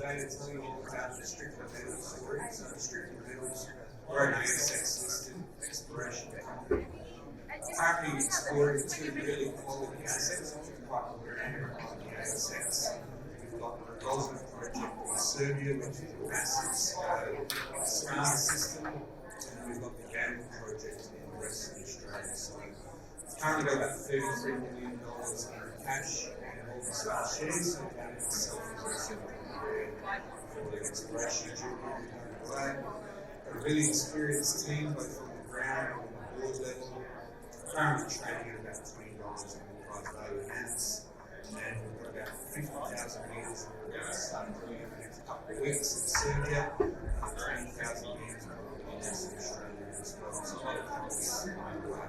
today to tell you all about the Strickland Metals story. So Strickland Metals, we're an ASX listed exploration company. Currently exploring two really quality assets, which are quite rare on the ASX. We've got the Rogozna project in Serbia, which is a massive scale scar system, and we've got the Yandal project in Western Australia. So we've currently got about $33 million in cash and all the star shares, so that in itself is also for the exploration journey underway. Got a really experienced team, both on the ground and on the board level. Currently trading at about $20 in enterprise value an ounce, and we've got about 50,000 metres that we're going to start drilling in the next couple of weeks in Serbia, and 20,000 metres in Western Australia as well. So a lot of companies underway.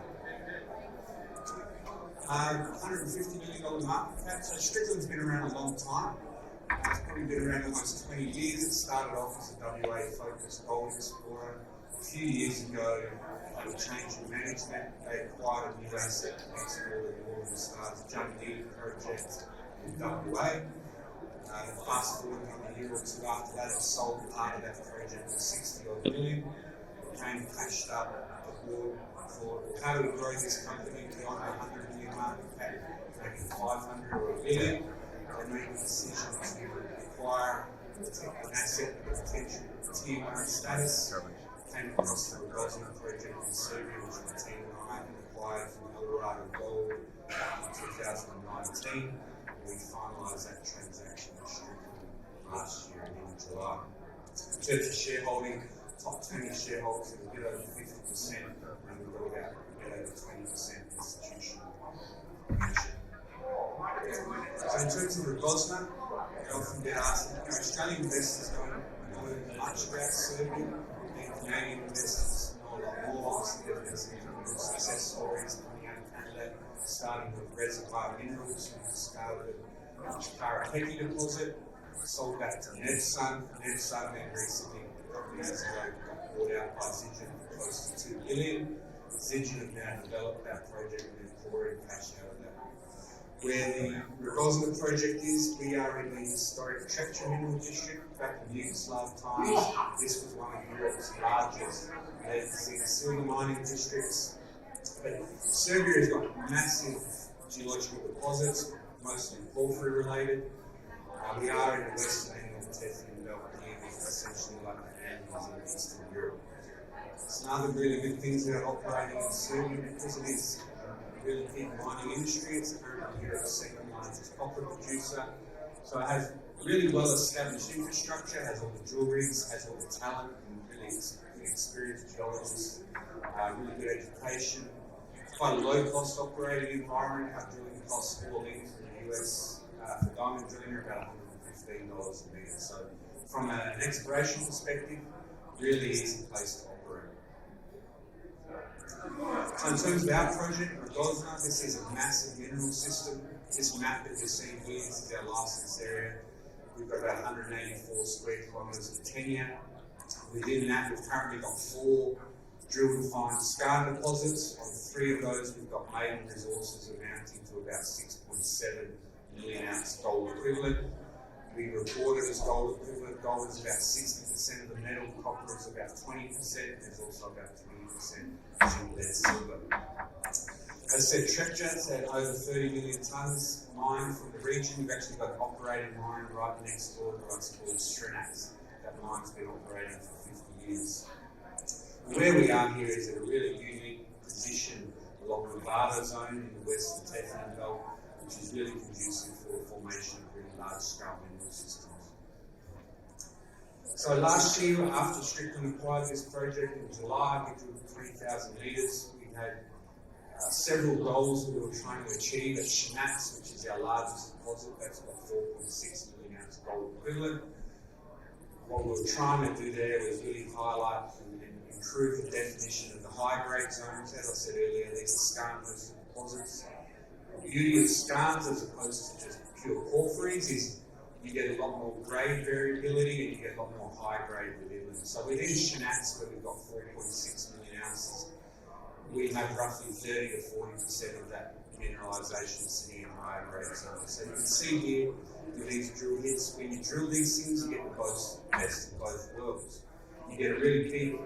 $150 million market cap. So Strickland's been around a long time. It's probably been around almost 20 years. It started off as a WA focused gold explorer. A few years ago, with change in management, they acquired a new asset next door to the Northern Stars Gradina project in WA. Fast forward a year or two after that, it sold part of that project for $60 million. It came cashed up. The board thought, how do we grow this company beyond a $100 million market cap, maybe 500 or $1 billion? They made the decision to acquire an asset with potential tier 1 status. Came across the Rogozna project in Serbia, which the team and I acquired from Eldorado Gold in 2019. We finalised that transaction with Strickland last year in July. In terms of shareholding, top 20 shareholders are a bit over 50%, and we've got about a bit over 20% institutional ownership. So in terms of Rogozna, we often get asked, Australian investors don't know much about Serbia. Canadian investors know a lot more. Obviously, there's some success stories coming out of Canada, starting with reservoir minerals. We discovered the Kotlovi deposit, sold that to Nevsun. Nevsun then recently, a couple of years ago, got bought out by Zijin for close to $2 billion. Zijin have now developed that project and they're pouring cash out of that. Where the Rogozna project is, we are in the historic Treccia mineral district. Back in Yugoslav times, this was one of Europe's largest lead, zinc, silver mining districts. But Serbia has got massive geological deposits, mostly porphyry related. We are in the western end of the Tethyan belt here, which is essentially like the Andes in Eastern Europe. Some other really good things that are operating in Serbia because it is a really big mining industry. It's currently Europe's second largest copper producer. So it has really well established infrastructure, has all the drill rigs, has all the talent, and really experienced geologists, really good education. It's quite a low cost operating environment. Our drilling costs all in from the US for diamond drilling are about $115 a metre. So from an exploration perspective, really easy place to operate. So in terms of our project, Rogozna, this is a massive mineral system. This map that you're seeing here is our licence area. We've got about 184 square kilometres of tenure. Within that, we've currently got 4 drilled and mined scar deposits. On 3 of those, we've got maiden resources amounting to about 6.7 million ounce gold equivalent. We report it as gold equivalent. Gold is about 60% of the metal, copper is about 20%, there's also about 20% zinc, lead, silver. As I said, Treccia had over 30 million tonnes mined from the region. We've actually got an operating mine right next door to us called Shanac. That mine's been operating for 50 years. Where we are here is at a really unique position along the Vada zone in the western Tethyan belt, which is really conducive for the formation of really large-scale mineral systems. So last year, after Strickland acquired this project in July, we drilled 20,000 metres. We had several goals that we were trying to achieve at Shanac, which is our largest deposit. That's got 4.6 million ounce gold equivalent. What we were trying to do there was really highlight and improve the definition of the high-grade zones. As I said earlier, these are skarn-hosted deposits. The beauty of skarns as opposed to just pure porphyries is you get a lot more grade variability and you get a lot more high grade within them. So within Shanac, where we've got 4.6 million ounces, we have roughly 30 to 40% of that mineralisation sitting in higher grade zones. So you can see here with these drill hits, when you drill these things, you get the best of both worlds. You get a really big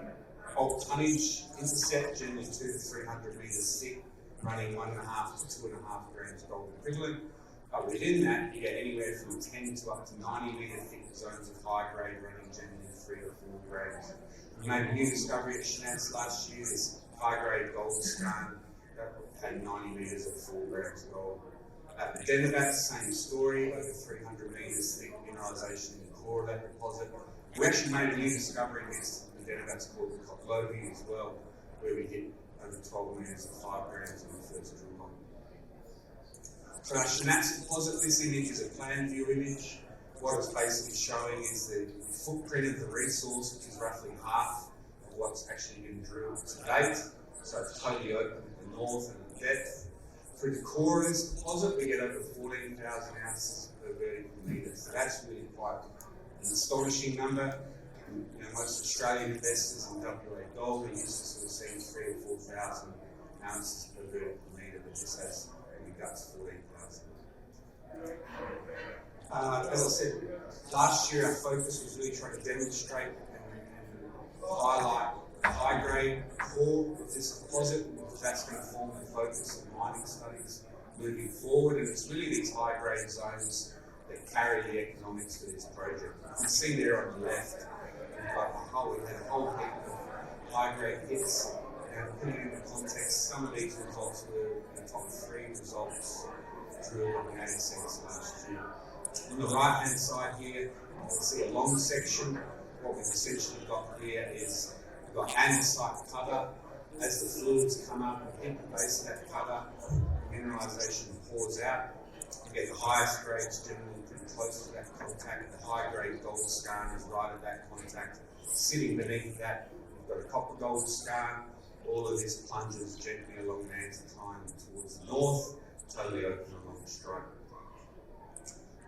bulk tonnage intercept, generally 200 to 300 metres thick, running 1.5 to 2.5 grams gold equivalent. But within that, you get anywhere from 10 to up to 90 metre thick zones of high grade running generally 3 or 4 grams. We made a new discovery at Shanac last year, this high grade gold skarn that had 90 metres at 4 grams gold. At Medenovac, same story, over 300 metres thick mineralisation in the core of that deposit. We actually made a new discovery next to Medenovac's called Kotlovi as well, where we hit over 12 metres at 5 grams in the first drill hole. So our Shanac deposit, this image is a plan view image. What it's basically showing is the footprint of the resource, which is roughly half of what's actually been drilled to date. So it's totally open at the north and the depth. Through the core of this deposit, we get over 14,000 ounces per vertical metre. So that's really quite an astonishing number. Most Australian investors in WA gold are used to sort of seeing 3,000 or 4,000 ounces per vertical metre, but this has really guts 14,000. As I said, last year our focus was really trying to demonstrate and highlight the high grade core of this deposit, because that's going to form the focus of mining studies moving forward, and it's really these high grade zones that carry the economics for this project. You can see there on the left, we had a whole heap of high grade hits, and putting it into context, some of these results were the top 3 results drilled in ASX last year. On the right hand side here, you can see a long section. What we've essentially got here is we've got andesite cover. As the fluids come up and hit the base of that cover, mineralisation pours out. You get the highest grades generally pretty close to that contact. The high grade gold skarn is right at that contact. Sitting beneath that, we've got a copper gold skarn. All of this plunges gently along the anticline towards the north, totally open along the strike.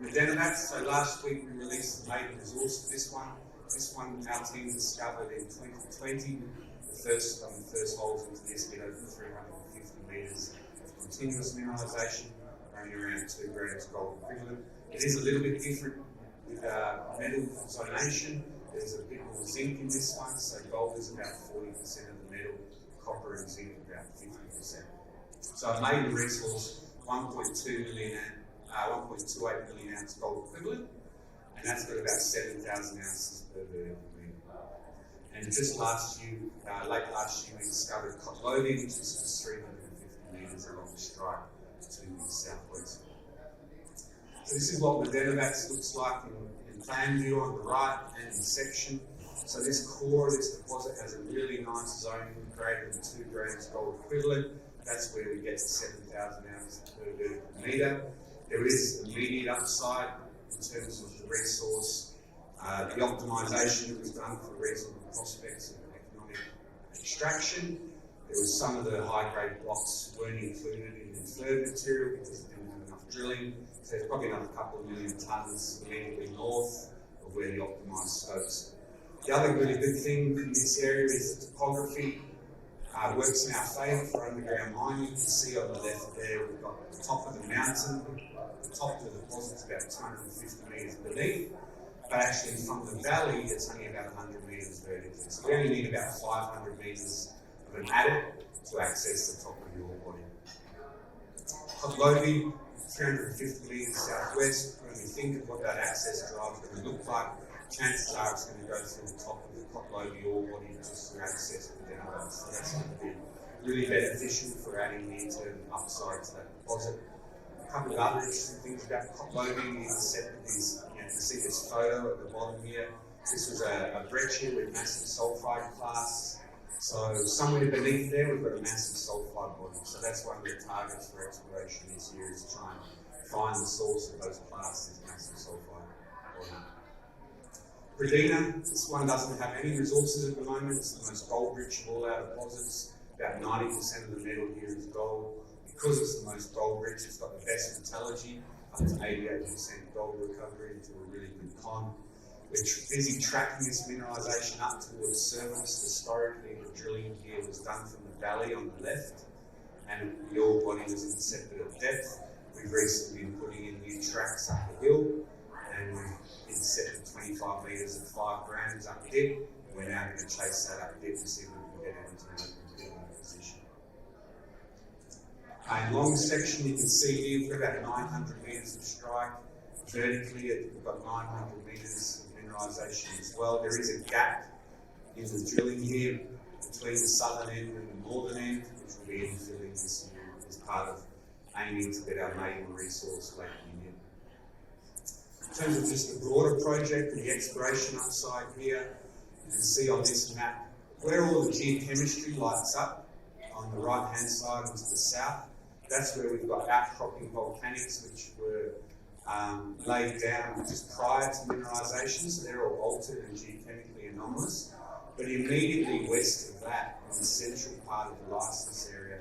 Medenovac, so last week we released the maiden resource for this one. This one our team discovered in 2020. The first holes into this hit over 350 metres of continuous mineralisation, running around 2 grams gold equivalent. It is a little bit different with metal zonation. There's a bit more zinc in this one, so gold is about 40% of the metal, copper and zinc about 50%. So a maiden resource, 1.28 million ounce gold equivalent, and that's got about 7,000 ounces per vertical metre. And just late last year, we discovered Kotlovi, which is just 350 metres along the strike to the southwest. So this is what Medenovac looks like in plan view on the right and in section. So this core of this deposit has a really nice zone greater than 2 grams gold equivalent. That's where we get to 7,000 ounces per vertical metre. There is immediate upside in terms of the resource, the optimisation that was done for reasonable prospects of economic extraction. There was some of the high-grade blocks weren't included in the inferred material because it didn't have enough drilling. So there's probably another couple of million tonnes immediately north of where the optimised stopes. The other really good thing in this area is the topography. Works in our favour for underground mining. You can see on the left there we've got the top of the mountain. The top of the deposit is about 250 metres beneath, but actually from the valley it's only about 100 metres vertically. So we only need about 500 metres of an adit to access the top of the ore body. Kotlovi, 350 metres southwest. When we think of what that access drive is going to look like, chances are it's going to go through the top of the Kotlovi ore body just to access the Yandal. So that's going to be really beneficial for adding near-term upside to that deposit. A couple of other interesting things about Kotlovi intercept is, you can see this photo at the bottom here. This was a breccia with massive sulphide clasts. So somewhere beneath there we've got a massive sulphide body. So that's one of the targets for exploration this year, is to try and find the source of those clasts, this massive sulphide body. Gradina, this one doesn't have any resources at the moment. It's the most gold-rich of all our deposits. About 90% of the metal here is gold. Because it's the most gold-rich, it's got the best metallurgy, up to 88% gold recovery into a really good con. We're busy tracking this mineralisation up towards surface. Historically, the drilling here was done from the valley on the left. and the ore body was intercepted at depth. We've recently been putting in new tracks up the hill, and we've intercepted 25 metres at 5 grams up dip. We're now going to chase that up dip to see if we can get it into an open pit position. In long section, you can see here we've got about 900 metres of strike. Vertically, we've got 900 metres of mineralisation as well. There is a gap in the drilling here between the southern end and the northern end, which will be infilling this year as part of aiming to get our maiden resource late in the year. In terms of just the broader project and the exploration upside here, you can see on this map where all the geochemistry lights up on the right hand side and to the south. That's where we've got outcropping volcanics which were laid down just prior to mineralisation, so they're all altered and geochemically anomalous. But immediately west of that, in the central part of the licence area,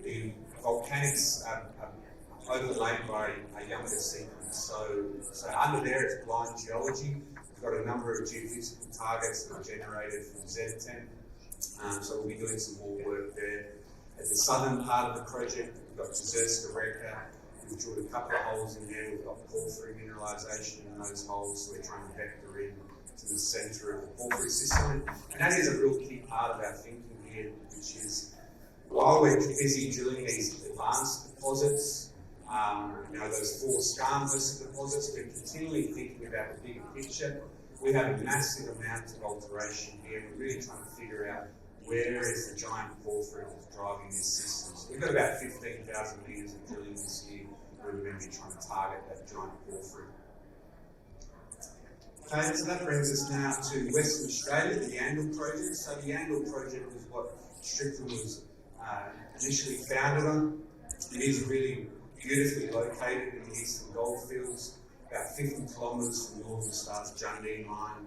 the volcanics are overlaid by a younger sequence. So under there it's blind geology. We've got a number of geophysical targets that are generated from Z10, so we'll be doing some more work there. At the southern part of the project, we've got Jezerska Reka. We've drilled a couple of holes in there. We've got porphyry mineralisation in those holes, so we're trying to vector in to the centre of the porphyry system. And that is a real key part of our thinking here, which is while we're busy drilling these advanced deposits, those 4 skarn-hosted deposits, we're continually thinking about the bigger picture. We have a massive amount of alteration here. We're really trying to figure out where is the giant porphyry that's driving this system. So we've got about 15,000 metres of drilling this year where we're going to be trying to target that giant porphyry. Okay, so that brings us now to Western Australia, the Yandal project. So the Yandal project was what Strickland was initially founded on. It is really beautifully located in the eastern goldfields, about 50 kilometres from Northern Star's Jundee mine.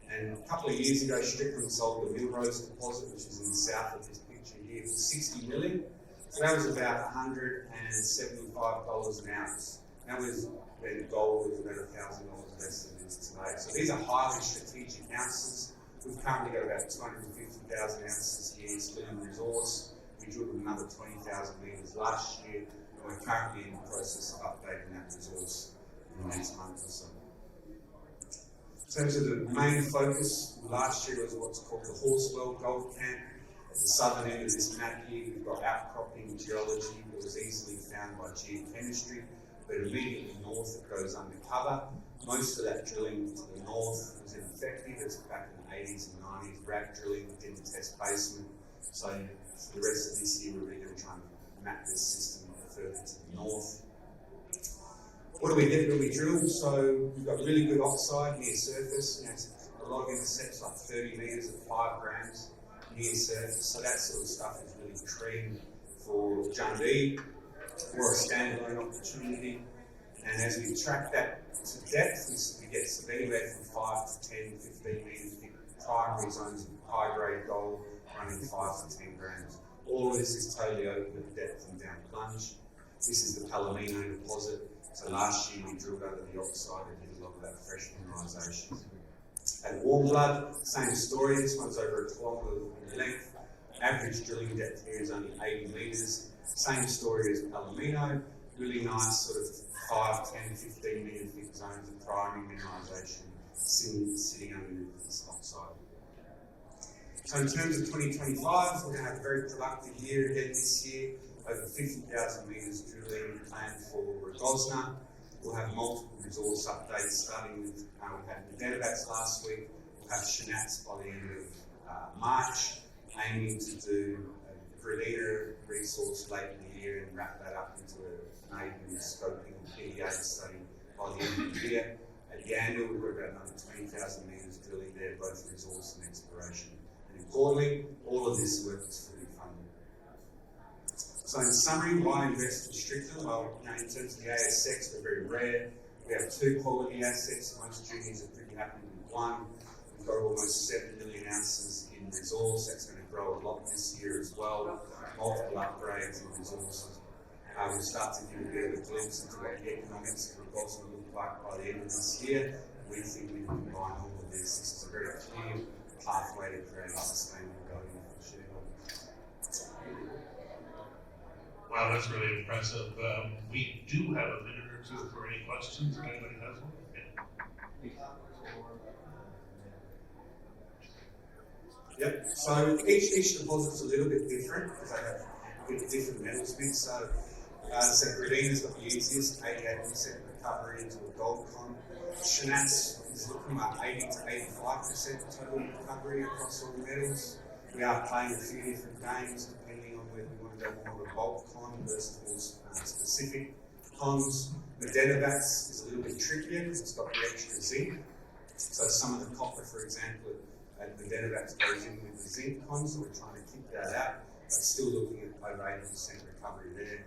And a couple of years ago, Strickland sold the Millrose deposit, which is in the south of this picture here, for 60 million. So that was about $175 an ounce. That was when gold was about $1,000 less than it is today. So these are highly strategic ounces. We've currently got about 250,000 ounces here still in resource. We drilled another 20,000 metres last year, and we're currently in the process of updating that resource in the next month or so. In terms of the main focus, last year was what's called the Horsewell Gold Camp. At the southern end of this map here, we've got outcropping geology that was easily found by geochemistry, but immediately north it goes undercover. Most of that drilling to the north was ineffective. It's back in the 80s and 90s. RAB drilling didn't test basement. So for the rest of this year, we're really going to try and map this system further to the north. What do we get when we drill? So we've got really good oxide near surface. A lot of intercepts like 30 metres at 5 grams near surface. So that sort of stuff is really cream for Jundee or a standalone opportunity. And as we track that to depth, we get some anywhere from 5 to 10, 15 metres thick primary zones of high-grade gold running 5 to 10 grams. All of this is totally open at depth and down plunge. This is the Palomino deposit. So last year we drilled under the oxide and did a lot of that fresh mineralisation. At Warmblood, same story. This one's over 1 kilometre in length. Average drilling depth here is only 80 metres. Same story as Palomino. Really nice sort of 5, 10, 15 metre thick zones of primary mineralisation sitting underneath this oxide. So in terms of 2025, we're going to have a very productive year again this year. Over 50,000 metres drilling planned for Rogozna. We'll have multiple resource updates starting with, we had Medenovac last week. We'll have Shanac by the end of March, aiming to do a Gradina resource late in the year and wrap that up into an maiden scoping PDAC study by the end of the year. At Yandal, we've got about another 20,000 metres drilling there, both resource and exploration. And importantly, all of this work is fully funded. So in summary, why invest in Strickland? Well, in terms of the ASX, we're very rare. We have 2 quality assets. Most juniors are pretty happy with 1. We've got almost 7 million ounces in resource. That's going to grow a lot this year as well. Multiple upgrades in resources. We'll start to give a bit of a glimpse into what the economics of Rogozna look like by the end of this year. We think we can combine all of this. This is a very clear pathway to create a sustainable value for shareholders. Wow, that's really impressive. We do have a minute or two for any questions if anybody has one. Yep. So each deposit's a little bit different because they have a bit different metals mix. So Gradina's got the easiest, 88% recovery into a gold con. Shanac is looking at 80 to 85% total recovery across all metals. We are playing a few different games depending on whether we want to go more of a bulk con versus more specific cons. Medenovac is a little bit trickier because it's got the extra zinc. So some of the copper, for example, at Medenovac goes in with the zinc cons, so we're trying to kick that out, but still looking at over 80% recovery there.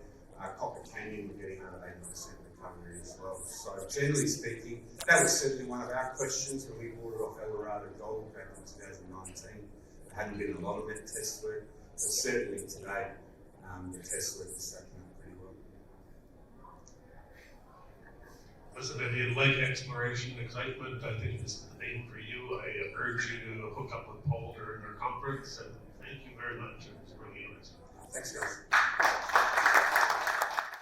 Copper Canyon, we're getting over 80% recovery as well. So generally speaking, that was certainly one of our questions when we bought it off Eldorado Gold back in 2019. There hadn't been a lot of that test work, but certainly today the test work is stacking up pretty well. Listen, if you like exploration excitement, I think this is the name for you. I urge you to hook up with Paul during our conference, and thank you very much. It was really nice. Thanks, guys.